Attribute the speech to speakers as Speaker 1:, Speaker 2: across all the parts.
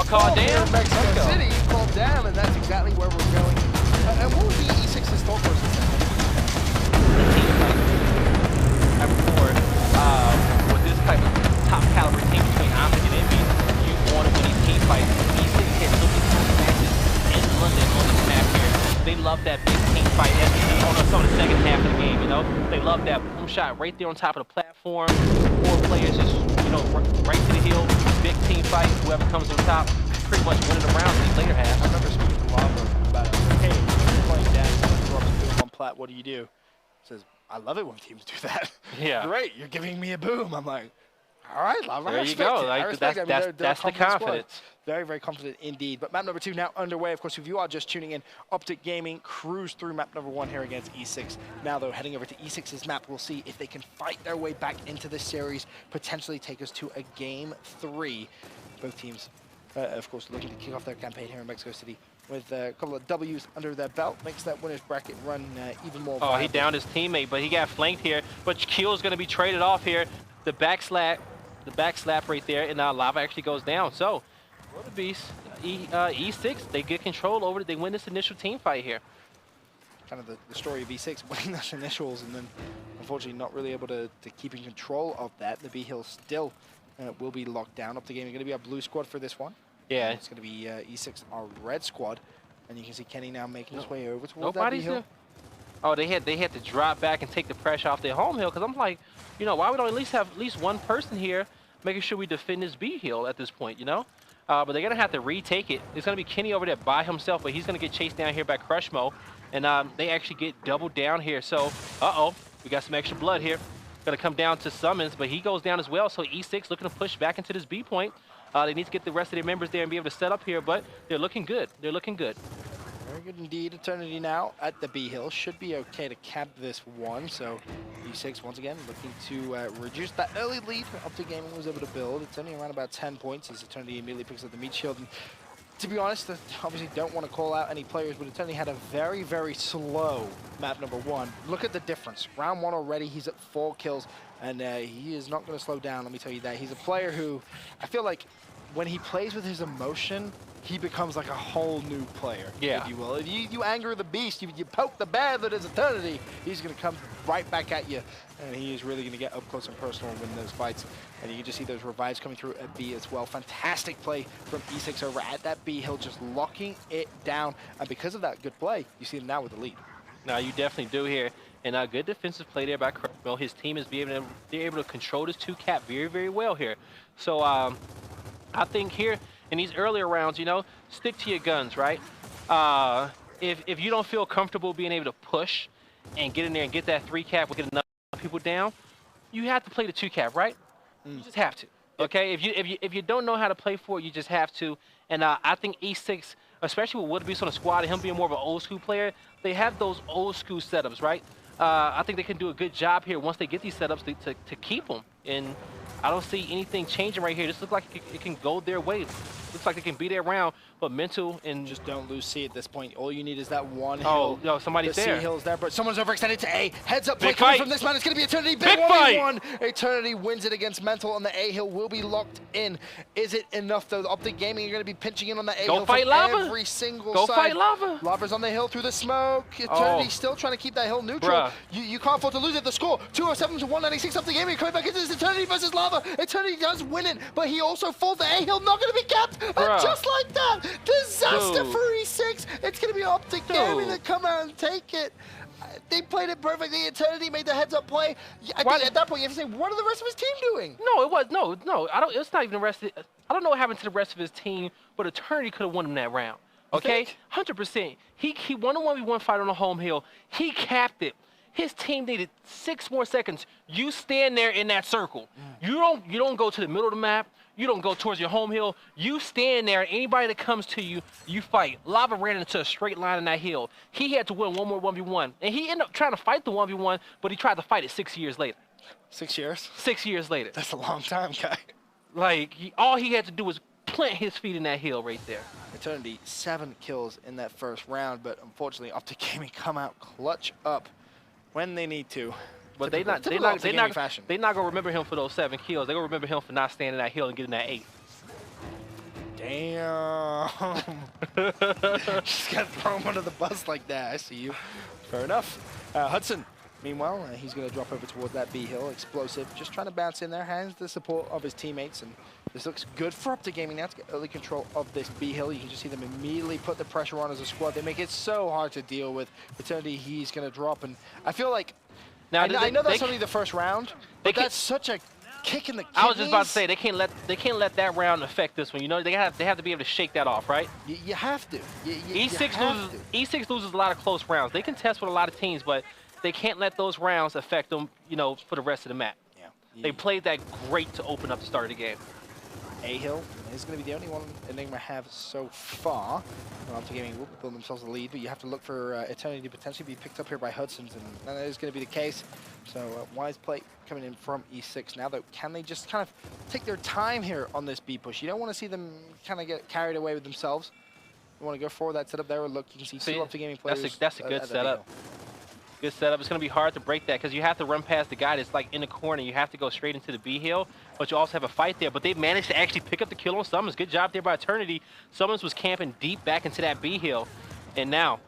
Speaker 1: call damn.
Speaker 2: Mexico City called damn, and that's exactly where we're going. And what would be E6's thought process then?
Speaker 1: With this type of top caliber team between Optic and Envy, you want to win these team fights. E6 had so many close matches in London on this map here. They love that big team fight on some of the second half of the game, you know? They love that boom shot right there on top of the platform. 4 players just, you know, right to the hill, big team fight, whoever comes on top, pretty much winning the round in the later half.
Speaker 2: I remember speaking to Lava about it. Hey, you're playing down, you're boom on plat, what do you do? He says, I love it when teams do that.
Speaker 1: Yeah.
Speaker 2: Great, you're giving me a boom. I'm like, all right, Lava,
Speaker 1: there you go. Like, that's the confidence.
Speaker 2: Squad. Very, very confident indeed. But map number 2 now underway. Of course, if you are just tuning in, Optic Gaming cruise through map number 1 here against E6. Now, though, heading over to E6's map, we'll see if they can fight their way back into this series, potentially take us to a game 3. Both teams, of course, looking to kick off their campaign here in Mexico City with a couple of W's under their belt. Makes that winner's bracket run even more viable.
Speaker 1: He downed his teammate, but he got flanked here. But Kill's going to be traded off here. The back slap right there, and now Lava actually goes down. So, what a beast. E6, they get control over it. They win this initial team fight here.
Speaker 2: Kind of the story of E6, winning those initials, and then unfortunately not really able to keep in control of that. The B hill still will be locked down. Up the game, going to be our blue squad for this one.
Speaker 1: Yeah.
Speaker 2: It's going to be E6, our red squad. And you can see Kenny now making his way over towards that B hill.
Speaker 1: Oh, they had to drop back and take the pressure off their home hill, because I'm like, you know, why we don't at least have at least one person here making sure we defend this B hill at this point, you know? But they're going to have to retake it. It's going to be Kenny over there by himself, but he's going to get chased down here by Crushmo. And they actually get doubled down here. So, we got some extra blood here. Going to come down to Summons, but he goes down as well. So E6 looking to push back into this B point. They need to get the rest of their members there and be able to set up here, but they're looking good. They're looking good.
Speaker 2: Very good indeed. Eternity now at the B hill. Should be okay to cap this one. So E6 once again looking to reduce that early lead Optic Gaming was able to build. It's only around about 10 points as Eternity immediately picks up the meat shield. And to be honest, I obviously don't want to call out any players, but Eternity had a very, very slow map number 1. Look at the difference. Round 1 already, he's at 4 kills, and he is not going to slow down, let me tell you that. He's a player who, I feel like, when he plays with his emotion, he becomes like a whole new player, if you will. If you anger the beast, you poke the bear that is Eternity, he's going to come right back at you. And he is really going to get up close and personal and win those fights. And you can just see those revives coming through at B as well. Fantastic play from E6 over at that B hill, just locking it down. And because of that good play, you see him now with the lead.
Speaker 1: Now you definitely do here. And a good defensive play there by Crushmo. His team is they're able to control this 2-cap very, very well here. So I think here in these earlier rounds, you know, stick to your guns, right? If you don't feel comfortable being able to push and get in there and get that 3-cap, get enough people down, you have to play the 2-cap, right? You just have to. Okay, if you don't know how to play for it, you just have to. And I think E6, especially with Woodbeast on the squad and him being more of an old school player, they have those old school setups, right? I think they can do a good job here once they get these setups to keep them. And I don't see anything changing right here. This looks like it can go their way. Looks like it can be their round, but mental and
Speaker 2: just don't lose C at this point. All you need is that one
Speaker 1: hill.
Speaker 2: Oh,
Speaker 1: no, somebody's there.
Speaker 2: C hill's there, but someone's overextended to A. Heads up play
Speaker 1: Big
Speaker 2: coming
Speaker 1: fight
Speaker 2: from this man. It's going to be Eternity.
Speaker 1: Big fight.
Speaker 2: Eternity wins it against Mental, and the A hill will be locked in. Is it enough though? The Optic Gaming are going to be pinching in on the A hill
Speaker 1: fight
Speaker 2: from
Speaker 1: Lava.
Speaker 2: Every single
Speaker 1: Go
Speaker 2: side.
Speaker 1: fight Lava.
Speaker 2: Lava's on the hill through the smoke. Eternity still trying to keep that hill neutral. You can't afford to lose it. The score 207 to 196. Optic Gaming coming back into this Eternity versus Lava. Eternity does win it, but he also falls. The A hill not going to be capped. And just like that, disaster for E6. It's going to be Optic Gaming that come out and take it. They played it perfectly. Eternity made the heads-up play. I think at that point you have to say, what are the rest of his team doing?
Speaker 1: No, it was no. I don't. It's not even the rest. I don't know what happened to the rest of his team, but Eternity could have won him that round. Okay, 100%. He won a 1v1 fight on the home hill. He capped it. His team needed 6 more seconds. You stand there in that circle. You don't go to the middle of the map. You don't go towards your home hill. You stand there. Anybody that comes to you, you fight. Lava ran into a straight line in that hill. He had to win one more 1v1. And he ended up trying to fight the 1v1, but he tried to fight it 6 years later.
Speaker 2: 6 years?
Speaker 1: 6 years later.
Speaker 2: That's a long time, guy.
Speaker 1: Like, all he had to do was plant his feet in that hill right there.
Speaker 2: Eternity, 7 kills in that first round, but unfortunately, Optic Gaming come out clutch up when they need to.
Speaker 1: But they're not gonna remember him for those 7 kills. They're gonna remember him for not standing that hill and getting that 8.
Speaker 2: Damn. Just got thrown under the bus like that. I see you. Fair enough. Hudson, meanwhile, he's going to drop over towards that B hill. Explosive, just trying to bounce in there. Hands the support of his teammates. And this looks good for Optic Gaming now to get early control of this B hill. You can just see them immediately put the pressure on as a squad. They make it so hard to deal with. Eternity, he's going to drop. And I feel like, now, I know that's only the first round, but that's such a kick in the kidneys.
Speaker 1: I was just about to say they can't let that round affect this one. You know, they have to be able to shake that off, right?
Speaker 2: You have to.
Speaker 1: E6 loses a lot of close rounds. They can test with a lot of teams, but they can't let those rounds affect them, you know, for the rest of the map.
Speaker 2: Yeah.
Speaker 1: They played that great to open up the start of the game.
Speaker 2: A-Hill is going to be the only one Enigma have so far. Optic Gaming will build themselves a lead, but you have to look for Eternity to potentially be picked up here by Hudson's, and that is going to be the case. So wise play coming in from E6 now, though. Can they just kind of take their time here on this B push? You don't want to see them kind of get carried away with themselves. You want to go for that setup there. Look, you can see two Optic Gaming players.
Speaker 1: That's a good setup. Good setup. It's going to be hard to break that because you have to run past the guy that's like in the corner. You have to go straight into the B hill, but you also have a fight there. But they managed to actually pick up the kill on Summons. Good job there by Eternity. Summons was camping deep back into that B hill. And now,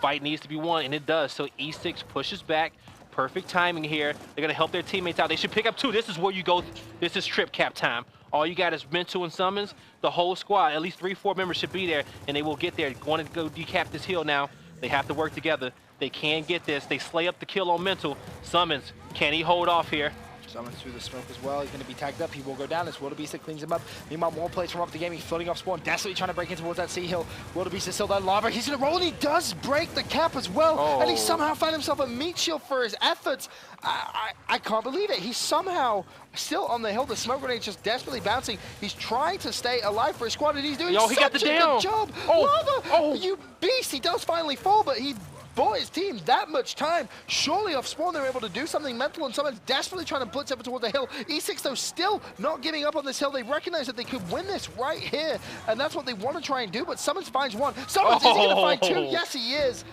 Speaker 1: fight needs to be won, and it does. So E6 pushes back. Perfect timing here. They're going to help their teammates out. They should pick up two. This is where you go. This is trip cap time. All you got is Mental and Summons. The whole squad, at least 3-4 members should be there, and they will get there. Going to go decap this hill now. They have to work together. They can get this. They slay up the kill on Mental. Summons, can he hold off here?
Speaker 2: Summons through the smoke as well. He's going to be tagged up. He will go down. It's Wildebeest that cleans him up. Meanwhile, more plays from Optic Gaming, floating off spawn, desperately trying to break in towards that C hill. Wildebeest is still that lava. He's going to roll, and he does break the cap as well.
Speaker 1: Oh.
Speaker 2: And he somehow found himself a meat shield for his efforts. I can't believe it. He's somehow still on the hill. The smoke grenade just desperately bouncing. He's trying to stay alive for his squad, and he's doing such a good job. Lava, you beast. He does finally fall, but he bought his team that much time. Surely off spawn they were able to do something. Mental and Summons desperately trying to blitz over towards the hill. E6 though still not giving up on this hill. They recognize that they could win this right here, and that's what they want to try and do, but Summons finds one. Summons, is he going to find two? Yes, he is.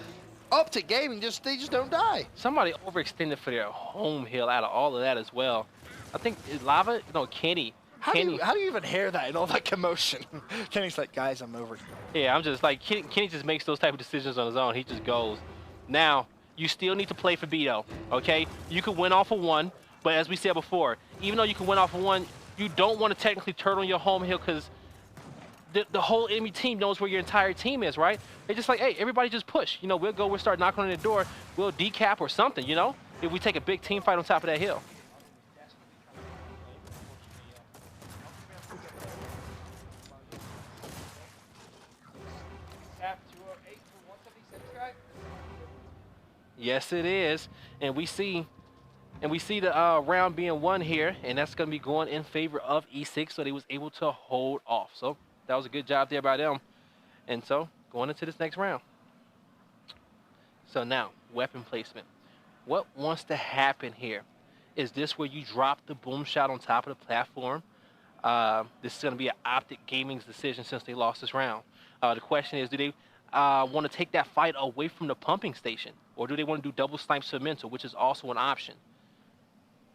Speaker 2: Optic Gaming, they just don't die.
Speaker 1: Somebody overextended for their home hill out of all of that as well. I think Lava, no, Kenny.
Speaker 2: How do you even hear that in all that commotion? Kenny's like, guys, I'm over.
Speaker 1: Yeah, I'm just like, Kenny just makes those type of decisions on his own. He just goes. Now, you still need to play for B though, okay? You could win off of one, but as we said before, even though you can win off of one, you don't want to technically turn on your home hill because the whole enemy team knows where your entire team is, right? They're just like, hey, everybody just push. You know, we'll start knocking on the door, we'll decap or something, you know? If we take a big team fight on top of that hill. Yes, it is, and we see the round being won here, and that's going to be going in favor of E6, so they was able to hold off. So that was a good job there by them. And so going into this next round. So now, weapon placement. What wants to happen here? Is this where you drop the boom shot on top of the platform? This is going to be an Optic Gaming's decision since they lost this round. The question is, do they want to take that fight away from the pumping station? Or do they want to do double snipes for Mental, which is also an option?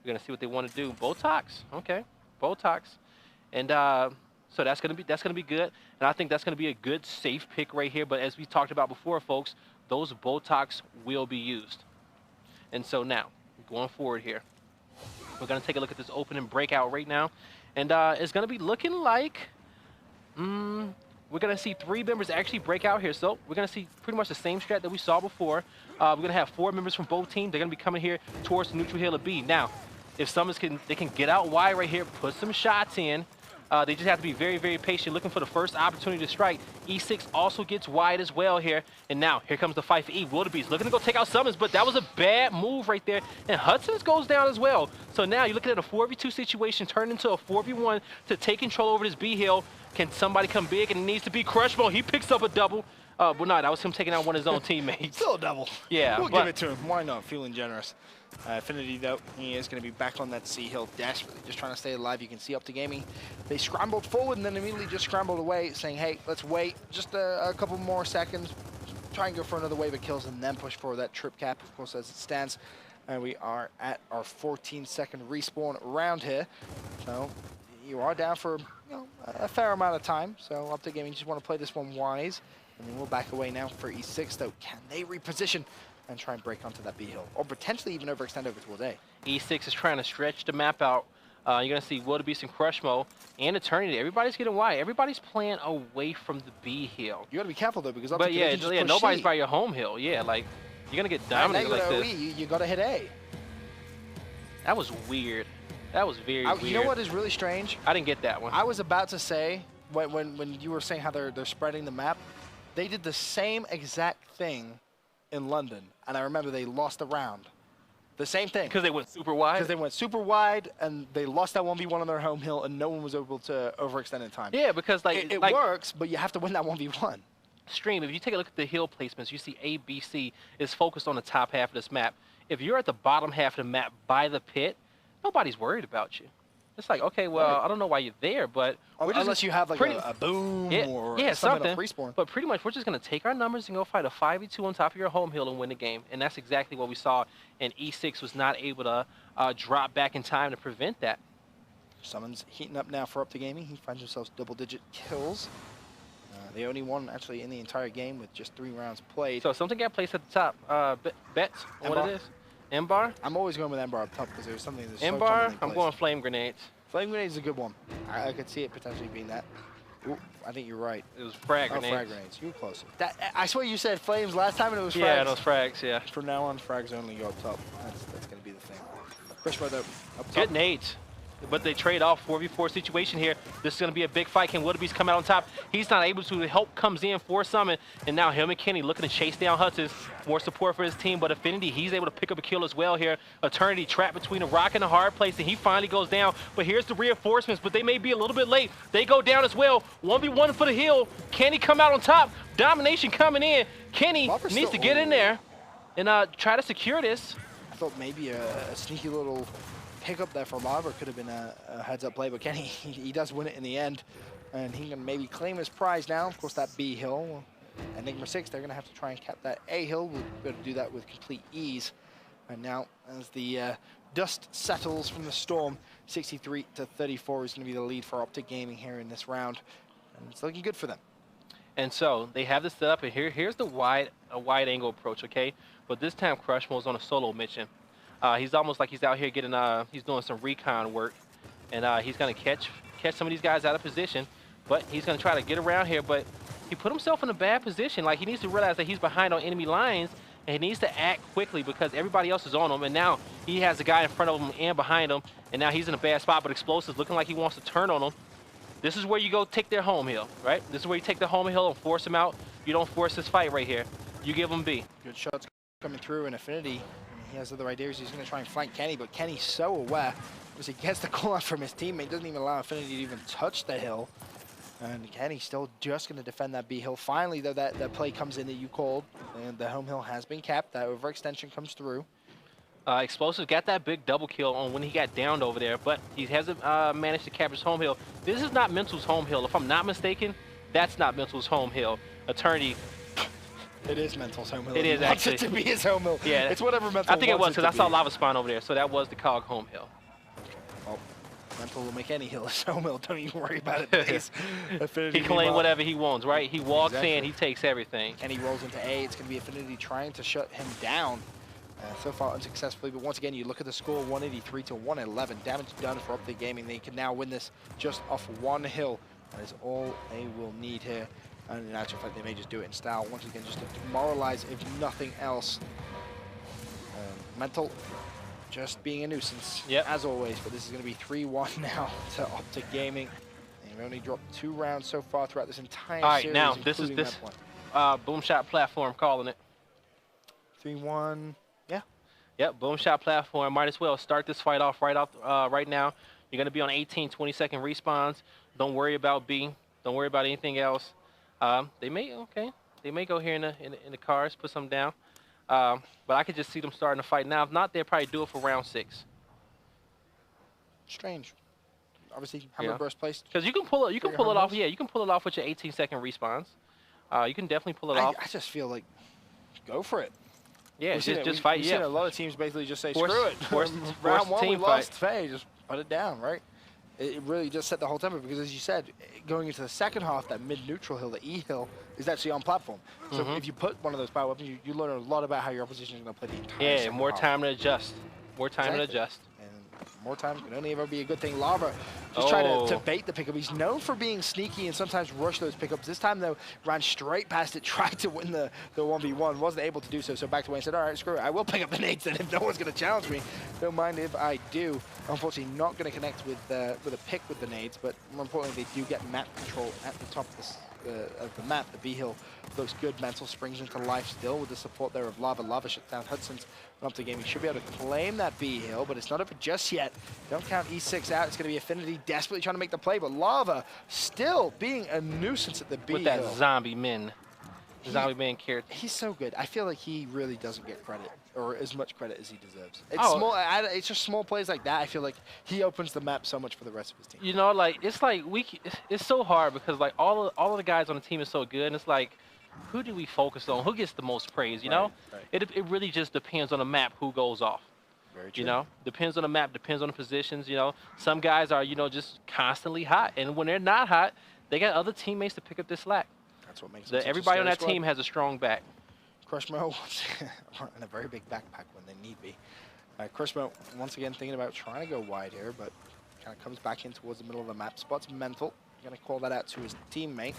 Speaker 1: We're going to see what they want to do. Botox. Okay. Botox. And so that's going to be good. And I think that's going to be a good safe pick right here. But as we talked about before, folks, those Botox will be used. And so now, going forward here, we're going to take a look at this opening breakout right now. And it's going to be looking like... we're going to see 3 members actually break out here. So we're going to see pretty much the same strat that we saw before. We're going to have 4 members from both teams. They're going to be coming here towards the neutral hill of B. Now, if Summons can get out wide right here, put some shots in. They just have to be very, very patient, looking for the first opportunity to strike. E6 also gets wide as well here. And now, here comes the fight for E. Wildebeest looking to go take out Summons, but that was a bad move right there. And Hudson's goes down as well. So now, you're looking at a 4v2 situation turned into a 4v1 to take control over this B hill. Can somebody come big? And it needs to be Crushbone. He picks up a double. Well, no, that was him taking out one of his own teammates.
Speaker 2: Still a double.
Speaker 1: Yeah.
Speaker 2: We'll give it to him. Why not? Feeling generous. Affinity, though, he is going to be back on that C hill desperately, just trying to stay alive. You can see Optic Gaming. They scrambled forward and then immediately just scrambled away, saying, hey, let's wait just a couple more seconds, try and go for another wave of kills, and then push for that trip cap, of course, as it stands. And we are at our 14-second respawn round here. So you are down for a fair amount of time. So Optic Gaming just want to play this one wise. And then we'll back away now for E6, though. Can they reposition and try and break onto that B hill? Or potentially even overextend over towards A?
Speaker 1: E6 is trying to stretch the map out. You're going to see Wildebeest and Crushmo and Eternity. Everybody's getting wide. Everybody's playing away from the B hill.
Speaker 2: You got to be careful, though, because
Speaker 1: But yeah, nobody's
Speaker 2: C.
Speaker 1: by your home hill. Yeah, like, you're going to get dominated like this.
Speaker 2: You got to hit A.
Speaker 1: That was weird. That was very weird.
Speaker 2: You know what is really strange?
Speaker 1: I didn't get that one.
Speaker 2: I was about to say, when you were saying how they're spreading the map, they did the same exact thing in London, and I remember they lost a round. The same thing.
Speaker 1: Because they went super wide?
Speaker 2: Because they went super wide, and they lost that 1v1 on their home hill, and no one was able to overextend in time.
Speaker 1: Yeah, because like
Speaker 2: it works, but you have to win that 1v1.
Speaker 1: Stream, if you take a look at the hill placements, you see A, B, C is focused on the top half of this map. If you're at the bottom half of the map by the pit, nobody's worried about you. It's like, okay, well, right. I don't know why you're there, but
Speaker 2: unless you have like a boom or something. Respawn.
Speaker 1: But pretty much, we're just going to take our numbers and go fight a 5v2 on top of your home hill and win the game. And that's exactly what we saw. And E6 was not able to drop back in time to prevent that.
Speaker 2: Someone's heating up now for Optic Gaming. He finds himself double-digit kills. The only one actually in the entire game with just 3 rounds played.
Speaker 1: So something got placed at the top. Bets on what it is? Embar?
Speaker 2: I'm always going with Embar up top because there's something that's
Speaker 1: Embar,
Speaker 2: so
Speaker 1: I'm going flame grenades.
Speaker 2: Flame grenades is a good one. I could see it potentially being that. Ooh, I think you're right.
Speaker 1: It was frag grenades.
Speaker 2: Oh, frag grenades. You were closer. I swear you said flames last time and it was frags.
Speaker 1: Yeah, those frags, yeah.
Speaker 2: From now on, frags only go up top. That's going to be the thing. Crushmo, though, up top.
Speaker 1: Good nades. But they trade off 4v4 situation here. This is going to be a big fight. Can Wildebeest come out on top? He's not able to. Help comes in for Summon. And now him and Kenny looking to chase down Hutzes. More support for his team. But Affinity, he's able to pick up a kill as well here. Eternity trapped between a rock and a hard place. And he finally goes down. But here's the reinforcements. But they may be a little bit late. They go down as well. 1v1 for the hill. Can he come out on top? Domination coming in. Kenny needs to get in there and try to secure this.
Speaker 2: I thought maybe a sneaky little pickup there from Lava could have been a heads-up play, but Kenny, he does win it in the end, and he can maybe claim his prize now. Of course, that B hill, Enigma6, they're going to have to try and cap that A hill. We'll be able to do that with complete ease. And now, as the dust settles from the storm, 63-34 is going to be the lead for Optic Gaming here in this round, and it's looking good for them.
Speaker 1: And so they have this set up, and here's the wide angle approach, okay? But this time, Crushmo's on a solo mission. He's almost like he's out here getting, he's doing some recon work. And he's going to catch some of these guys out of position. But he's going to try to get around here. But he put himself in a bad position. Like, he needs to realize that he's behind on enemy lines. And he needs to act quickly because everybody else is on him. And now he has a guy in front of him and behind him. And now he's in a bad spot. But Explosive's looking like he wants to turn on him. This is where you go take their home hill, right? This is where you take the home hill and force him out. You don't force this fight right here. You give him B.
Speaker 2: Good shots coming through in Affinity. He has other ideas. He's going to try and flank Kenny, but Kenny's so aware because he gets the call out from his teammate. Doesn't even allow Affinity to even touch the hill. And Kenny's still just going to defend that B hill. Finally, though, that play comes in that you called, and the home hill has been capped. That overextension comes through.
Speaker 1: Explosive got that big double kill on when he got downed over there, but he hasn't managed to cap his home hill. This is not Mental's home hill. If I'm not mistaken, that's not Mental's home hill. Eternity.
Speaker 2: It is Mental's home hill.
Speaker 1: It is actually.
Speaker 2: It to be his home hill.
Speaker 1: Yeah.
Speaker 2: It's whatever Mental
Speaker 1: I think it was because I saw
Speaker 2: be.
Speaker 1: Lava Spawn over there, so that was the COG home hill.
Speaker 2: Well, Mental will make any hill his home hill. Don't even worry about it.
Speaker 1: He can claim whatever he wants, right? He walks in, he takes everything.
Speaker 2: And he rolls into A. It's going to be Affinity trying to shut him down. So far unsuccessfully, but once again, you look at the score, 183 to 111. Damage done for Optic Gaming. They can now win this just off one hill. That is all they will need here. And in actual fact, they may just do it in style. Once again, just to demoralize, if nothing else. Mental just being a nuisance, as always. But this is going to be 3-1 now to Optic Gaming. They've only dropped 2 rounds so far throughout this entire series.
Speaker 1: All right, now this is Boom Shot Platform calling it.
Speaker 2: 3-1. Yeah.
Speaker 1: Yep, Boom Shot Platform. Might as well start this fight off right now. You're going to be on 18, 20-second respawns. Don't worry about B. Don't worry about anything else. They may go here in the cars, put some down. But I could just see them starting to fight now. If not, they'll probably do it for round 6.
Speaker 2: Strange. Obviously, hammer burst placed.
Speaker 1: Because you can pull it. You can pull it off. Yeah, you can pull it off with your 18-second respawns. You can definitely pull it off.
Speaker 2: I just feel like go for it.
Speaker 1: Yeah, just fight.
Speaker 2: We've seen a lot of teams basically just say
Speaker 1: screw it.
Speaker 2: Round 1, we lost. Faye, just put it down, right? It really just set the whole tempo because, as you said, going into the second half, that mid-neutral hill, the E hill, is actually on platform. So if you put one of those power weapons, you learn a lot about how your opposition is going to play the entire
Speaker 1: Yeah,
Speaker 2: second
Speaker 1: more
Speaker 2: half.
Speaker 1: time to adjust. More time to adjust.
Speaker 2: And more time can only ever be a good thing. Lava just tried to bait the pickup. He's known for being sneaky and sometimes rush those pickups. This time, though, ran straight past it, tried to win the 1v1, wasn't able to do so. So back to Wayne said, all right, screw it. I will pick up the nades then if no one's going to challenge me. Don't mind if I do. Unfortunately, not going to connect with a pick with the nades, but more importantly, they do get map control at the top of the map. The B hill looks good. Mental springs into life still with the support there of Lava. Lava shuts down Hudson's. Optic Gaming should be able to claim that B hill, but it's not over just yet. Don't count E6 out. It's going to be Affinity desperately trying to make the play, but Lava still being a nuisance at the B hill.
Speaker 1: With that zombie min. Zombie man character.
Speaker 2: He's so good. I feel like he really doesn't get credit, or as much credit as he deserves. It's it's just small plays like that. I feel like he opens the map so much for the rest of his team.
Speaker 1: You know, like it's so hard because like all of the guys on the team is so good, and it's like, who do we focus on? Who gets the most praise? You know, it really just depends on the map who goes off.
Speaker 2: Very true.
Speaker 1: You know, depends on the map, depends on the positions. You know, some guys are just constantly hot, and when they're not hot, they got other teammates to pick up this slack.
Speaker 2: That's what makes
Speaker 1: everybody on that team has a strong back.
Speaker 2: Crushmo in a very big backpack when they need be. Crushmo once again thinking about trying to go wide here, but kind of comes back in towards the middle of the map. Spots Mental. Going to call that out to his teammate.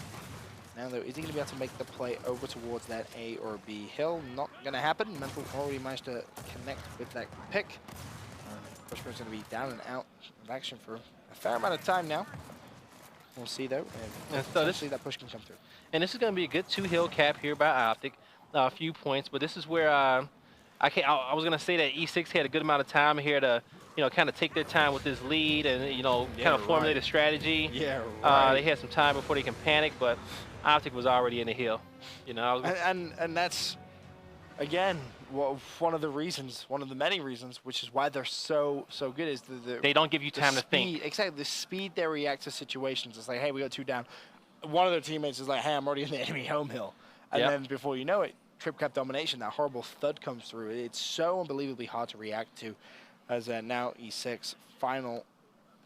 Speaker 2: Now though, is he going to be able to make the play over towards that A or B hill? Not going to happen. Mental already managed to connect with that pick. Crushmo's going to be down and out of action for a fair amount of time now. We'll see though. And so that push can come through.
Speaker 1: And this is going to be a good 2-hill cap here by Optic. A few points, but this is where I was going to say that E6 had a good amount of time here to, kind of take their time with this lead and, kind of formulate a strategy.
Speaker 2: Yeah, right.
Speaker 1: They had some time before they can panic, but Optic was already in the hill.
Speaker 2: And that's, again, one of the many reasons, which is why they're so good, is
Speaker 1: they don't give you time to think.
Speaker 2: Exactly, the speed they react to situations. It's like, hey, we got 2 down. One of their teammates is like, hey, I'm already in the enemy home hill. And then before you know it, trip cap domination, that horrible thud comes through. It's so unbelievably hard to react to. As now E6, final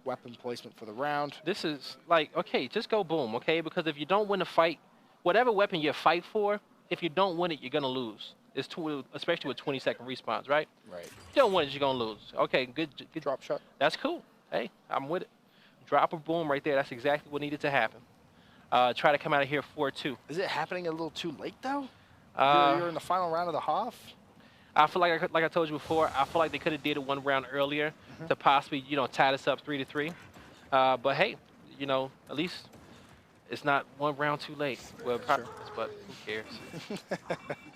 Speaker 2: weapon placement for the round.
Speaker 1: This is like, okay, just go boom, okay? Because if you don't win the fight, whatever weapon you fight for, if you don't win it, you're going to lose. Especially with 20-second respawns, right?
Speaker 2: Right.
Speaker 1: If you don't win it, you're going to lose. Okay, good
Speaker 2: drop shot.
Speaker 1: That's cool. Hey, I'm with it. Drop a boom right there. That's exactly what needed to happen. Try to come out of here 4-2.
Speaker 2: Is it happening a little too late, though? You're in the final round of the half?
Speaker 1: I feel like I told you before, I feel like they could have did it 1 round earlier to possibly, tie this up 3-3. But hey, at least it's not 1 round too late. Well, probably, but who cares?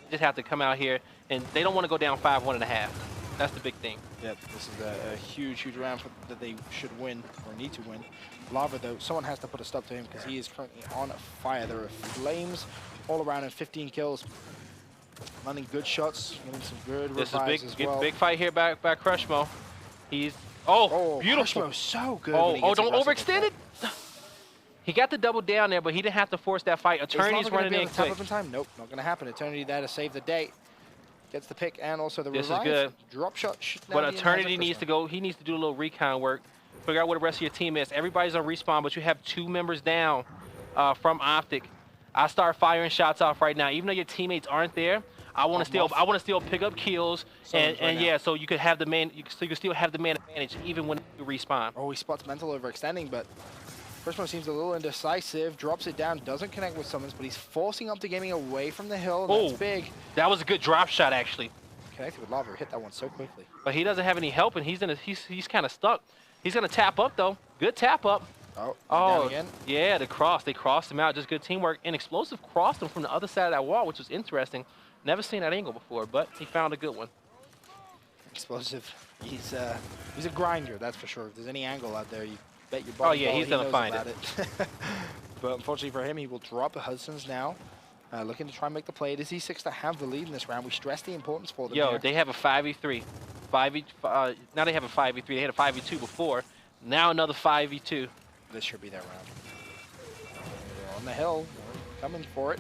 Speaker 1: Just have to come out here, and they don't want to go down 5-1.5. That's the big thing.
Speaker 2: Yep, this is a huge round that they should win, or need to win. Lava, though, someone has to put a stop to him because he is currently on fire. There are flames all around and 15 kills. Landing good shots, getting some good revives as well.
Speaker 1: Big fight here by Crushmo. He's, beautiful.
Speaker 2: Crushmo's so good.
Speaker 1: Don't overextend it. He got the double down there, but he didn't have to force that fight. Eternity's running in quick.
Speaker 2: Tap up in time? Nope, not going to happen. Eternity there to save the day. Gets the pick and also the revive.
Speaker 1: This is good.
Speaker 2: Drop shot.
Speaker 1: But Eternity needs to go. He needs to do a little recon work. Figure out where the rest of your team is. Everybody's on respawn, but you have 2 members down from Optic. I start firing shots off right now, even though your teammates aren't there. I want to still pick up kills, so you could have the man. You can still have the man advantage even when you respawn.
Speaker 2: Oh, he spots Mental overextending, but Crushmo seems a little indecisive. Drops it down, doesn't connect with summons, but he's forcing Optic Gaming away from the hill. That's big.
Speaker 1: That was a good drop shot, actually.
Speaker 2: Connected with Lava, hit that one so quickly.
Speaker 1: But he doesn't have any help, and he's kind of stuck. He's gonna tap up though. Good tap up.
Speaker 2: Down again.
Speaker 1: Yeah, they crossed him out. Just good teamwork. And Explosive crossed him from the other side of that wall, which was interesting. Never seen that angle before, but he found a good one.
Speaker 2: Explosive. He's a grinder, that's for sure. If there's any angle out there, you bet your bottom dollar
Speaker 1: he's gonna find it.
Speaker 2: But unfortunately for him, he will drop Hudson's now. Looking to try and make the play. It is E6 to have the lead in this round. We stress the importance for them here.
Speaker 1: They have a 5v3. Now they have a 5v3. They had a 5v2 before. Now another 5v2.
Speaker 2: This should be their round. They're on the hill, coming for it.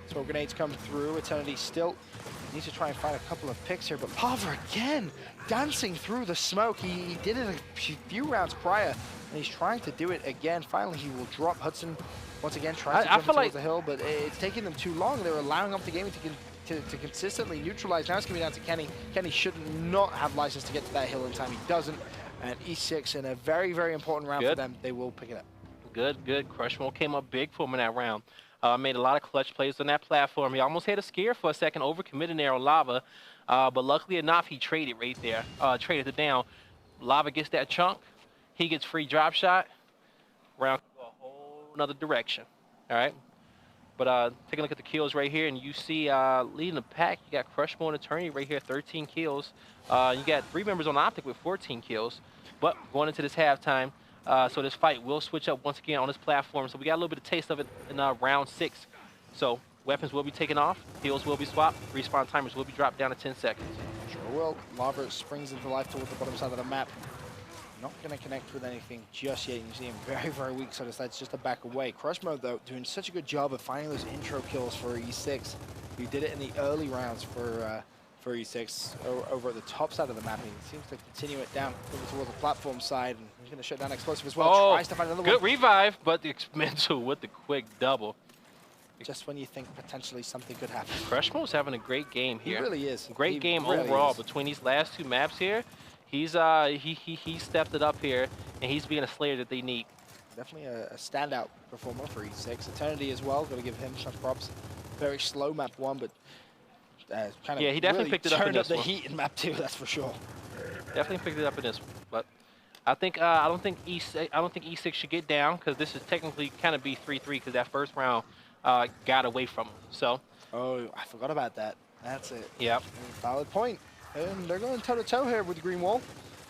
Speaker 2: Smoke grenades come through. Eternity still needs to try and find a couple of picks here, but Pava again dancing through the smoke. He did it a few rounds prior. And he's trying to do it again. Finally, he will drop Hudson once again, trying to
Speaker 1: I
Speaker 2: jump
Speaker 1: feel
Speaker 2: towards
Speaker 1: like
Speaker 2: the hill, but it's taking them too long. They're allowing Optic Gaming to consistently neutralize. Now it's coming down to Kenny. Kenny should not have license to get to that hill in time. He doesn't. And E6 in a very, very important round for them. They will pick it up.
Speaker 1: Good. Crushmo came up big for him in that round. Made a lot of clutch plays on that platform. He almost had a scare for a second, overcommitting there on Lava. But luckily enough, he traded right there. Traded it down. Lava gets that chunk. He gets free drop shot. Round can go a whole another direction. All right. But take a look at the kills right here, and you see leading the pack, you got Crushmo and Eternity right here, 13 kills. You got 3 members on Optic with 14 kills. But going into this halftime, so this fight will switch up once again on this platform. So we got a little bit of taste of it in round 6. So weapons will be taken off, heals will be swapped, respawn timers will be dropped down to 10 seconds.
Speaker 2: Sure will. Lava springs into life towards the bottom side of the map. Not going to connect with anything just yet. You see him very, very weak, so decides just to back away. Crushmo, though, doing such a good job of finding those intro kills for E6. He did it in the early rounds for E6 over at the top side of the map. He seems to continue it down towards the platform side, and he's going to shut down Explosive as well.
Speaker 1: Oh,
Speaker 2: tries to find another
Speaker 1: good
Speaker 2: one.
Speaker 1: revive, but the Mental with the quick double.
Speaker 2: Just when you think potentially something could happen.
Speaker 1: Crushmo's having a great game here.
Speaker 2: He really is.
Speaker 1: Great game
Speaker 2: really
Speaker 1: overall
Speaker 2: is.
Speaker 1: between these last 2 maps here. He's he stepped it up here, and he's being a slayer that they need.
Speaker 2: Definitely a standout performer for E6. Eternity as well. Got to give him some props. Very slow map 1, but kind of
Speaker 1: he definitely
Speaker 2: really
Speaker 1: picked it up in
Speaker 2: turned up
Speaker 1: this
Speaker 2: the
Speaker 1: one.
Speaker 2: heat in map 2. That's for sure.
Speaker 1: Definitely picked it up in this one, but I think I don't think E6 should get down, because this is technically kind of be 3-3, because that first round got away from him. So.
Speaker 2: Oh, I forgot about that. That's it.
Speaker 1: Yep.
Speaker 2: Valid point. And they're going toe-to-toe here with the green wall.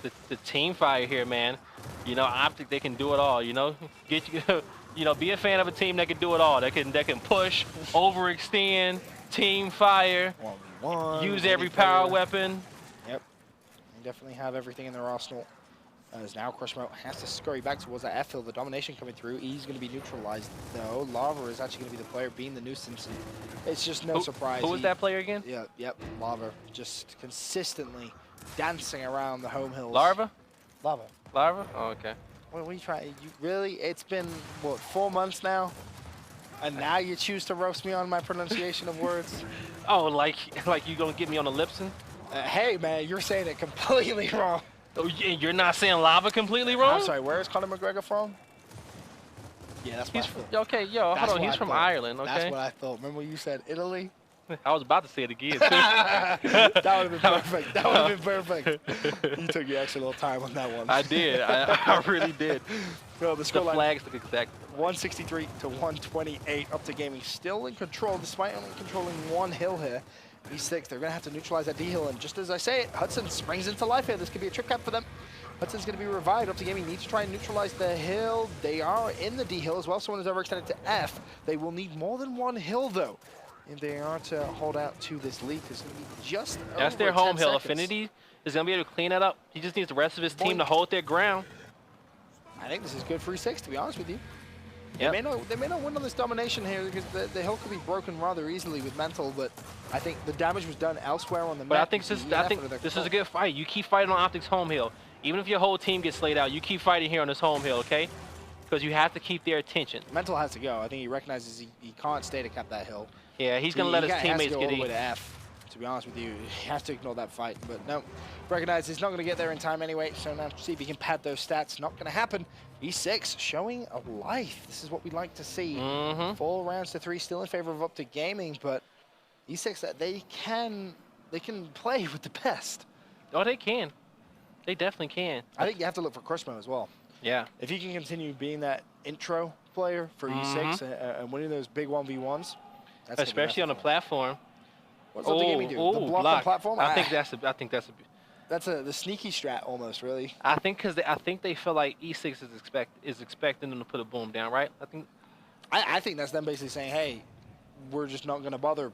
Speaker 1: The team fire here, man. You know, Optic, they can do it all. You know, be a fan of a team that can do it all. That can push, overextend, team fire,
Speaker 2: 1v1,
Speaker 1: use every power weapon.
Speaker 2: Yep. They definitely have everything in their arsenal. As now Crushmo has to scurry back towards that F-field. The domination coming through. He's going to be neutralized, though. Lava is actually going to be the player being the nuisance. And it's just no surprise.
Speaker 1: Who was that player again?
Speaker 2: Yeah, yep. Lava just consistently dancing around the home hills.
Speaker 1: Larva?
Speaker 2: Lava.
Speaker 1: Larva? Oh, okay.
Speaker 2: What are you trying? You really? It's been, what, 4 months now? And now you choose to roast me on my pronunciation of words?
Speaker 1: Oh, like you going to get me on the Lipson?
Speaker 2: Hey, man, you're saying it completely wrong.
Speaker 1: Oh, you're not saying Lava completely wrong?
Speaker 2: I'm sorry, where is Conor McGregor from? Yeah, that's what I thought.
Speaker 1: Okay, yo, hold on, he's from Ireland, okay?
Speaker 2: That's what I thought. Remember when you said Italy?
Speaker 1: I was about to say it again, too.
Speaker 2: That would have been perfect. That would have been perfect. You took your extra little time on that one.
Speaker 1: I did. I really did.
Speaker 2: Well, the
Speaker 1: The
Speaker 2: scoreline,
Speaker 1: flags look exact.
Speaker 2: 163 to 128. Optic Gaming still in control, despite only controlling 1 hill here. E6, they're going to have to neutralize that D hill, and just as I say it, Hudson springs into life here. This could be a trip cap for them. Hudson's going to be revived. Optic Gaming needs to try and neutralize the hill. They are in the D hill as well. Someone has overextended to F. They will need more than 1 hill, though, if they are to hold out to this lead. It's going to be just
Speaker 1: That's
Speaker 2: over
Speaker 1: their home
Speaker 2: 10
Speaker 1: hill.
Speaker 2: seconds.
Speaker 1: Affinity is going to be able to clean that up. He just needs the rest of his team to hold their ground.
Speaker 2: I think this is good for E6, to be honest with you.
Speaker 1: Yep.
Speaker 2: They may not win on this domination here, because the hill could be broken rather easily with Mental, but I think the damage was done elsewhere on the map.
Speaker 1: But I think this is a good fight. You keep fighting on Optic's home hill. Even if your whole team gets slayed out, you keep fighting here on this home hill, okay? Because you have to keep their attention.
Speaker 2: Mental has to go. I think he recognizes he can't stay to cap that hill.
Speaker 1: Yeah, he's going to let his teammates get
Speaker 2: all the
Speaker 1: in.
Speaker 2: way to F. To be honest with you, he has to ignore that fight. But no, recognize he's not going to get there in time anyway. So now see if he can pad those stats. Not going to happen. E6 showing a life. This is what we like to see. 4 rounds to 3, still in favor of Optic Gaming, but E6 they can play with the best.
Speaker 1: Oh, they can. They definitely can.
Speaker 2: I think you have to look for Crushmo as well.
Speaker 1: Yeah.
Speaker 2: If he can continue being that intro player for E6 and winning those big 1v1s, that's
Speaker 1: especially on the platform.
Speaker 2: What's Optic Gaming do? The block on platform?
Speaker 1: I think that's
Speaker 2: the sneaky strat almost, really.
Speaker 1: I think they feel like E6 is expecting them to put a boom down, right?
Speaker 2: I think that's them basically saying, hey, we're just not going to bother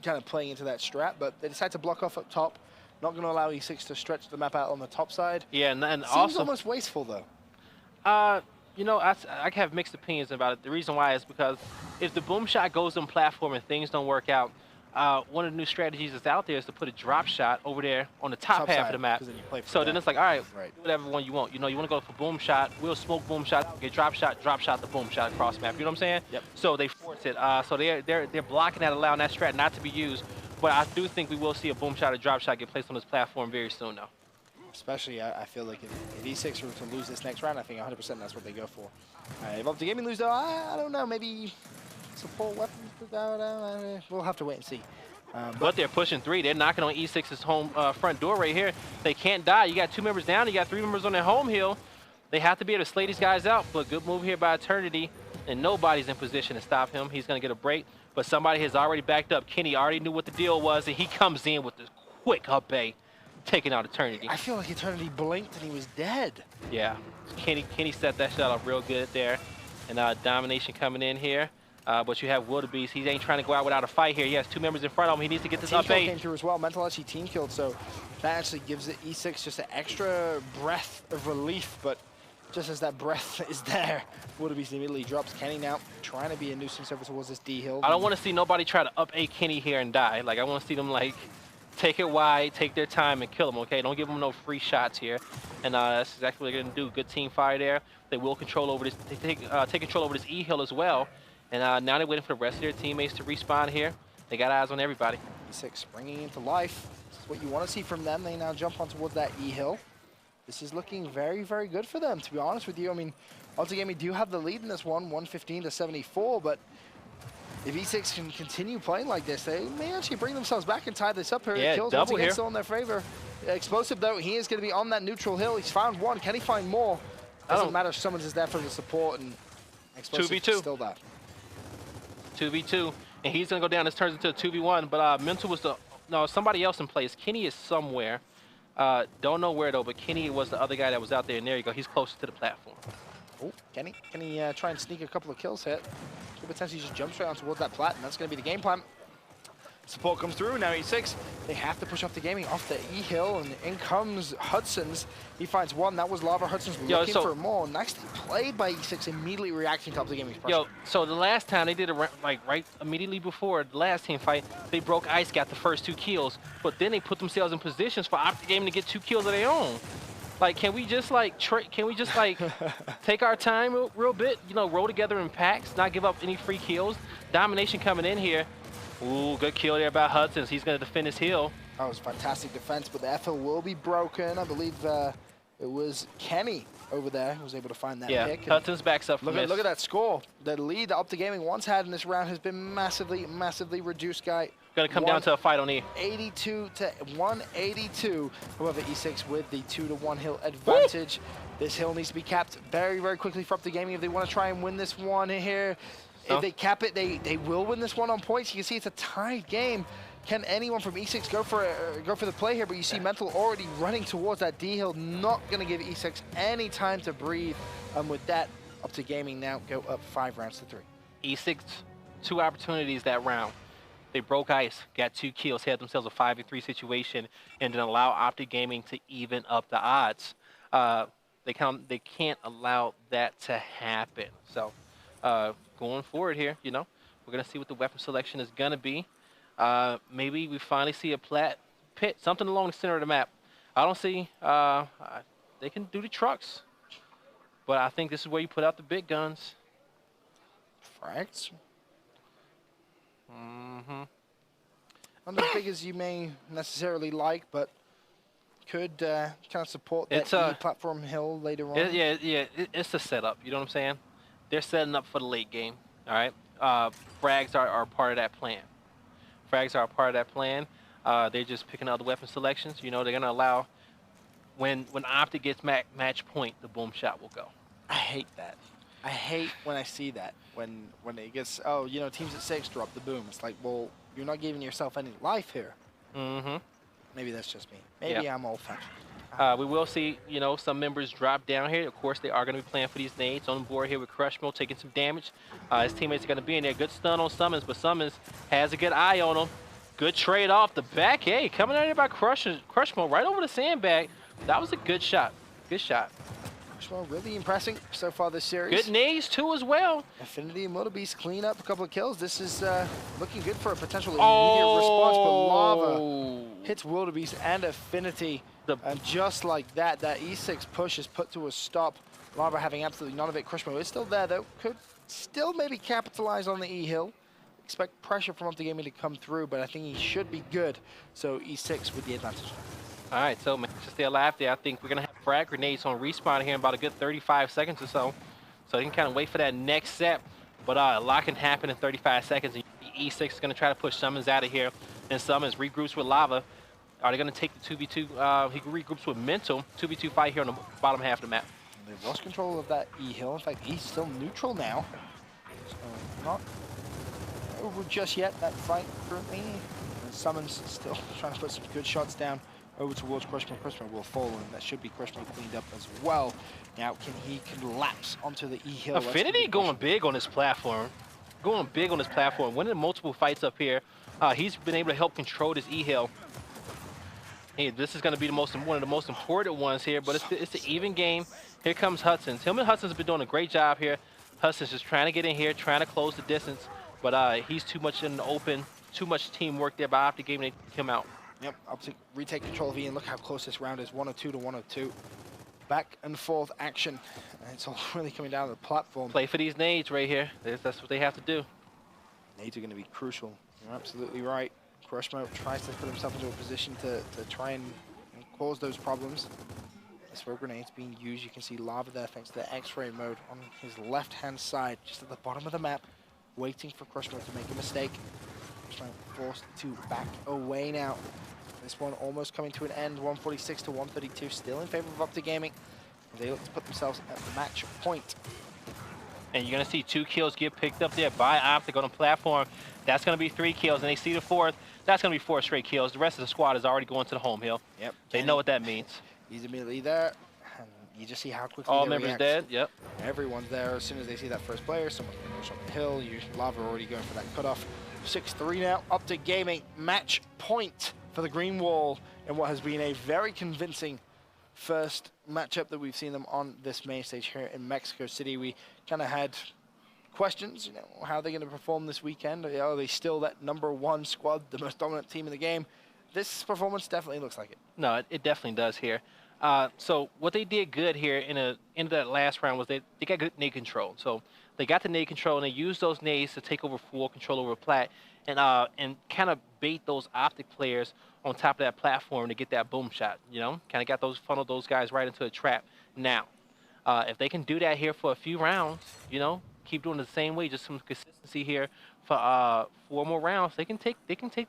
Speaker 2: kind of playing into that strat, but they decide to block off up top, not going to allow E6 to stretch the map out on the top side.
Speaker 1: Yeah, and
Speaker 2: Seems
Speaker 1: also
Speaker 2: almost wasteful, though.
Speaker 1: you know, I have mixed opinions about it. The reason why is because if the boom shot goes on platform and things don't work out, one of the new strategies that's out there is to put a drop shot over there on the top half of the map.
Speaker 2: Then you play for
Speaker 1: So
Speaker 2: that.
Speaker 1: then it's like, all right,
Speaker 2: Right.
Speaker 1: do whatever one you want. You know, you want to go for boom shot, we'll smoke boom shot, get drop shot, the boom shot across map. You know what I'm saying?
Speaker 2: Yep.
Speaker 1: So they force it. So they're blocking that, allowing that strat not to be used. But I do think we will see a boom shot or drop shot get placed on this platform very soon, though.
Speaker 2: Especially, I feel like if E6 were to lose this next round, I think 100% that's what they go for. If Optic Gaming lose, though, I don't know. Maybe support weapons. We'll have to wait and see.
Speaker 1: But they're pushing 3. They're knocking on E6's home front door right here. They can't die. You got 2 members down. You got 3 members on their home hill. They have to be able to slay these guys out. But good move here by Eternity. And nobody's in position to stop him. He's going to get a break. But somebody has already backed up. Kenny already knew what the deal was. And he comes in with this quick up A, taking out Eternity.
Speaker 2: I feel like Eternity blinked and he was dead.
Speaker 1: Yeah. Kenny set that shot up real good there. And Domination coming in here. But you have Wildebeest. He ain't trying to go out without a fight here. He has 2 members in front of him. He needs to get this up
Speaker 2: Team kill
Speaker 1: A.
Speaker 2: came through as well. Mental actually team killed, so that actually gives the E6 just an extra breath of relief. But just as that breath is there, Wildebeest immediately drops. Kenny now trying to be a nuisance over towards this D hill.
Speaker 1: I don't want to see nobody try to up A Kenny here and die. Like, I want to see them, like, take it wide, take their time, and kill him, okay? Don't give them no free shots here. And that's exactly what they're going to do. Good team fire there. They will control over this. They take control over this E hill as well. And now they're waiting for the rest of their teammates to respawn here. They got eyes on everybody.
Speaker 2: E6 springing into life. This is what you want to see from them. They now jump on towards that E hill. This is looking very, very good for them, to be honest with you. I mean, Optic Gaming do have the lead in this one, 115 to 74, but if E6 can continue playing like this, they may actually bring themselves back and tie this up here.
Speaker 1: Yeah,
Speaker 2: Kills
Speaker 1: double
Speaker 2: once again
Speaker 1: here.
Speaker 2: still in their favor. Explosive, though, he is going to be on that neutral hill. He's found 1. Can he find more? Doesn't matter if someone is there for the support, and Explosive
Speaker 1: 2v2.
Speaker 2: is still there.
Speaker 1: 2v2. And he's going to go down. This turns into a 2v1. But Mental was somebody else in place. Kenny is somewhere. Don't know where, though, but Kenny was the other guy that was out there. And there you go. He's closer to the platform.
Speaker 2: Oh, Kenny, can he try and sneak a couple of kills here? Could potentially just jump straight on towards that plat, and that's going to be the game plan. Support comes through, now E6. They have to push off the gaming off the E hill, and in comes Hudson's. He finds 1. That was Lava. Hudson's looking for more. Nicely played by E6, immediately reacting to the gaming's pressure.
Speaker 1: So the last time they did it, like right immediately before the last team fight, they broke ice, got the first 2 kills, but then they put themselves in positions for Optic Gaming to get 2 kills of their own. Like, can we just like take our time real bit? You know, roll together in packs, not give up any free kills. Domination coming in here. Ooh, good kill there by Hudson. He's going to defend his hill.
Speaker 2: That was fantastic defense, but the F hill will be broken. I believe it was Kenny over there who was able to find that pick.
Speaker 1: Hudson's backs up from
Speaker 2: look at that score. The lead that Optic Gaming once had in this round has been massively, massively reduced, guy.
Speaker 1: Going to come down to a fight on E.
Speaker 2: 82 to 182. However, E6 with the 2-to-1 hill advantage. Woo! This hill needs to be capped very, very quickly for Optic Gaming if they want to try and win this one here. If they cap it, they will win this one on points. You can see it's a tied game. Can anyone from E6 go for the play here? But you see Mental already running towards that D hill, not going to give E6 any time to breathe. And with that, Optic Gaming now go up 5 rounds to 3.
Speaker 1: E6, 2 opportunities that round. They broke ice, got 2 kills, had themselves a 5v3 situation, and then allow Optic Gaming to even up the odds. They can't allow that to happen. So going forward here, you know, we're going to see what the weapon selection is going to be. Maybe we finally see a plat pit, something along the center of the map. I don't see, they can do the trucks, but I think this is where you put out the big guns.
Speaker 2: Frags? Not as big as you may necessarily like, but could kind of support that platform hill later on.
Speaker 1: It's a setup, you know what I'm saying? They're setting up for the late game, all right? Frags are part of that plan. Frags are a part of that plan. They're just picking out the weapon selections. You know, they're going to allow, when Optic gets match point, the boom shot will go.
Speaker 2: I hate that. I hate when I see that. When it gets, oh, you know, teams at 6 drop the boom. It's like, well, you're not giving yourself any life here. Maybe that's just me. Maybe I'm old-fashioned.
Speaker 1: We will see, you know, some members drop down here. Of course, they are going to be playing for these nades. On the board here with Crushmill taking some damage. His teammates are going to be in there. Good stun on Summons, but Summons has a good eye on him. Good trade off the back. Hey, coming out here by Crushmill right over the sandbag. That was a good shot. Good shot.
Speaker 2: Crushmo really impressing so far this series.
Speaker 1: Good nades too as well.
Speaker 2: Affinity and Wildebeest clean up a couple of kills. This is looking good for a potential immediate response, but Lava hits Wildebeest and Affinity. And just like that, that E6 push is put to a stop. Lava having absolutely none of it. Crushmo is still there though. Could still maybe capitalize on the E-Hill. Expect pressure from Optic Gaming to come through, but I think he should be good. So E6 with the advantage.
Speaker 1: All right, so to stay alive there, I think we're going to have frag grenades on respawn here in about a good 35 seconds or so. So you can kind of wait for that next set. But a lot can happen in 35 seconds. And E6 is going to try to push Summons out of here. And Summons regroups with Lava. Are they going to take the 2v2? He regroups with Mental. 2v2 fight here on the bottom half of the map.
Speaker 2: They've lost control of that E-Hill. In fact, he's still neutral now. So not over just yet, that fight currently. And Summons still trying to put some good shots down over towards Crushmo. Crushmo will fall, and that should be Crushmo cleaned up as well. Now, can he collapse onto the E-Hill?
Speaker 1: Affinity going big on this platform. Going big on this platform. Winning multiple fights up here. He's been able to help control this E-Hill. Hey, this is going to be one of the most important ones here, but it's an even game. Here comes Hudson's. Him and Hudson's have been doing a great job here. Hudson's just trying to get in here, trying to close the distance, but he's too much in the open, too much teamwork there by Optic Gaming to take him out.
Speaker 2: Yep, Optic retake control of E, and look how close this round is, 102 to 102. Back and forth action, and it's all really coming down to the platform.
Speaker 1: Play for these nades right here. That's what they have to do.
Speaker 2: Nades are going to be crucial. You're absolutely right. Crushmo tries to put himself into a position to try and cause those problems. As for grenades being used, you can see Lava there thanks to the X-ray mode on his left-hand side, just at the bottom of the map, waiting for Crushmo to make a mistake. Crushmo forced to back away now. This one almost coming to an end, 146 to 132, still in favor of Optic Gaming. They look to put themselves at the match point.
Speaker 1: And you're going to see 2 kills get picked up there by Optic on the platform. That's going to be 3 kills, and they see the 4th. That's going to be 4 straight kills. The rest of the squad is already going to the home hill.
Speaker 2: Yep.
Speaker 1: They know what that means.
Speaker 2: He's immediately there, and you just see how quickly
Speaker 1: all
Speaker 2: they
Speaker 1: members
Speaker 2: react.
Speaker 1: dead. Yep.
Speaker 2: Everyone's there as soon as they see that first player. Someone's going to rush up the hill. Lava already going for that cutoff. 6-3 now. Optic Gaming match point for the green wall in what has been a very convincing first matchup that we've seen them on this main stage here in Mexico City. We kind of had questions, how are they going to perform this weekend? Are they still that #1 squad, the most dominant team in the game? This performance definitely looks like it.
Speaker 1: No, it definitely does here. So what they did good here in that last round was they got good nade control. So they got the nade control, and they used those nades to take over full control over Plat and kind of bait those Optic players on top of that platform to get that boom shot, kind of funneled those guys right into a trap. Now, if they can do that here for a few rounds, keep doing it the same way, just some consistency here for 4 more rounds, they can take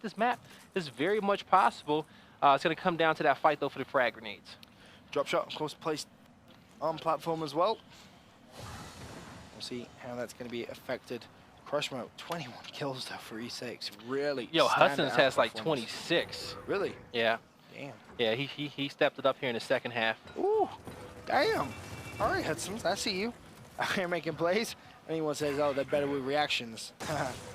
Speaker 1: this map. It's very much possible. It's going to come down to that fight, though, for the frag grenades.
Speaker 2: Drop shot, of course, placed on platform as well. We'll see how that's going to be affected. Crushmo, 21 kills, though, for E6. Really.
Speaker 1: Yo, Hudson's has like 26.
Speaker 2: Really?
Speaker 1: Yeah.
Speaker 2: Damn.
Speaker 1: Yeah, he stepped it up here in the second half.
Speaker 2: Ooh, damn. All right, Hudson's, I see you. Out here making plays. Anyone says, oh, they're better with reactions.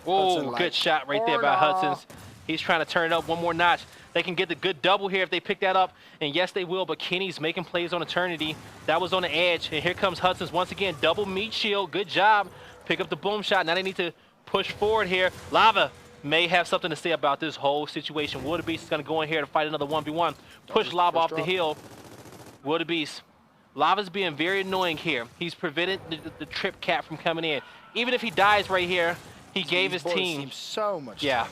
Speaker 1: Oh, good shot right there by Hudson's. He's trying to turn it up one more notch. They can get the good double here if they pick that up. And yes, they will, but Kenny's making plays on Eternity. That was on the edge. And here comes Hudson's once again. Double meat shield. Good job. Pick up the boom shot. Now they need to push forward here. Lava may have something to say about this whole situation. Wildebeest is going to go in here to fight another 1v1. Push Lava off the hill. Wildebeest. Lava's being very annoying here. He's prevented the trip cap from coming in. Even if he dies right here, he gave his team
Speaker 2: so much time.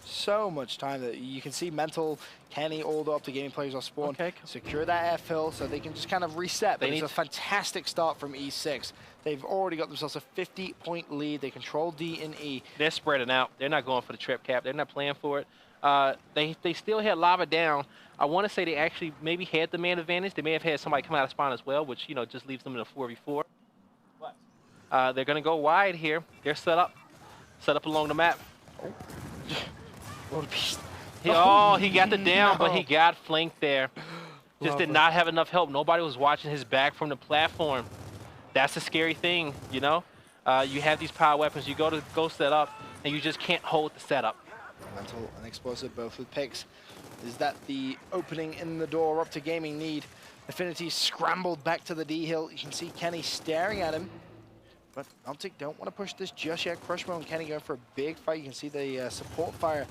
Speaker 2: So much time that you can see Mental, Kenny, all the Optic Gaming players are spawned. Okay. Secure that F hill so they can just kind of reset. But it's a fantastic start from E6. They've already got themselves a 50-point lead. They control D and E.
Speaker 1: They're spreading out. They're not going for the trip cap. They're not playing for it. They still had Lava down. I want to say they actually maybe had the man advantage. They may have had somebody come out of spawn as well, which, just leaves them in a 4v4. But they're going to go wide here. They're set up along the map. He got the down, but he got flanked there. Just did not have enough help. Nobody was watching his back from the platform. That's a scary thing, You have these power weapons. You go set up, and you just can't hold the setup.
Speaker 2: Mental and Explosive both with picks. Is that the opening in the door Optic Gaming need Affinity scrambled back to the D hill. You can see Kenny staring at him. But Optic don't want to push this just yet. Crushmo and Kenny going for a big fight. You can see the support fire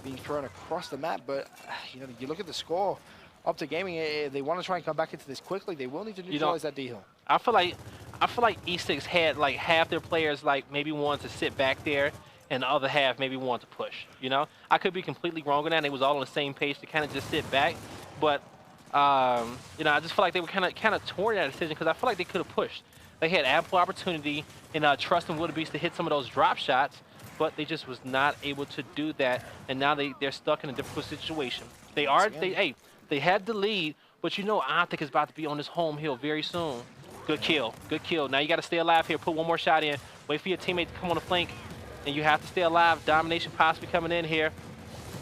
Speaker 2: being thrown across the map. But you know, you look at the score. Optic Gaming, they want to try and come back into this quickly. They will need to neutralize that D hill.
Speaker 1: I feel like E6 had like half their players like maybe wanted to sit back there, and the other half maybe wanted to push. You know, I could be completely wrong on that. And they was all on the same page to kind of just sit back, but you know, I just feel like they were kind of torn in that decision because I feel like they could have pushed. They had ample opportunity and trust in Wildebeest to hit some of those drop shots, but they just was not able to do that. And now they're stuck in a difficult situation. They had the lead, but you know Optic is about to be on this home hill very soon. Good kill, good kill. Now you got to stay alive here. Put one more shot in. Wait for your teammate to come on the flank, and you have to stay alive. Domination possibly coming in here.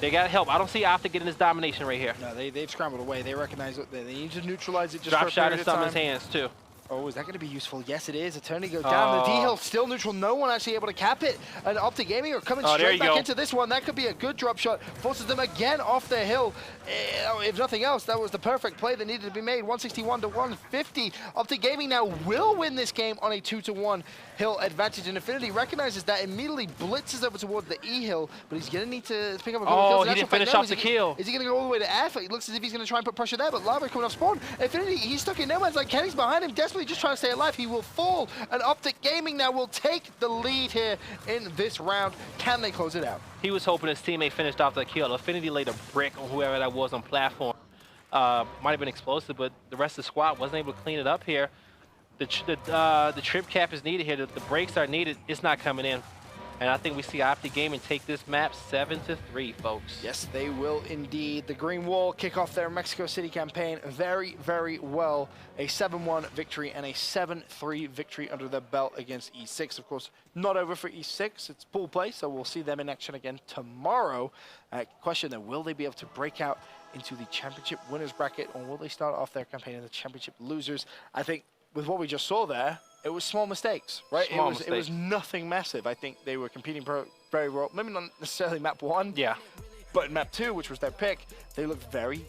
Speaker 1: They got help. I don't see Optic getting this domination right here.
Speaker 2: No, they've scrambled away. They recognize it. They need to neutralize it just
Speaker 1: drop
Speaker 2: for a
Speaker 1: shot
Speaker 2: period
Speaker 1: in
Speaker 2: of time.
Speaker 1: someone's hands too.
Speaker 2: Oh, is that going to be useful? Yes, it is. Eternity goes down. The D-Hill still neutral. No one actually able to cap it. And Optic Gaming are coming straight back into this one. That could be a good drop shot. Forces them again off their hill. If nothing else, that was the perfect play that needed to be made. 161 to 150. Optic Gaming now will win this game on a 2-1 hill advantage. And Affinity recognizes that, immediately blitzes over towards the E-Hill, but he's going to need to pick up a couple kills.
Speaker 1: He didn't finish off the kill.
Speaker 2: Is he going to go all the way to F? It looks as if he's going to try and put pressure there, but Lava coming off spawn. Affinity, he's stuck in no man's land. Kenny's behind him, desperately just trying to stay alive. He will fall, and Optic Gaming now will take the lead here in this round. Can they close it out?
Speaker 1: He was hoping his teammate finished off the kill. Affinity laid a brick on whoever that was on platform. Might have been explosive, but the rest of the squad wasn't able to clean it up here. The trip cap is needed here. The brakes are needed. It's not coming in. And I think we see Optic Gaming take this map 7-3, folks.
Speaker 2: Yes, they will indeed. The Green Wall kick off their Mexico City campaign very, very well. A 7-1 victory and a 7-3 victory under their belt against E6. Of course, not over for E6. It's pool play, so we'll see them in action again tomorrow. Question then, will they be able to break out into the championship winners bracket, or will they start off their campaign in the championship losers? I think with what we just saw there, it was small mistakes, right? It was nothing massive. I think they were competing very well. Maybe not necessarily map 1.
Speaker 1: Yeah.
Speaker 2: But in map 2, which was their pick, they looked very,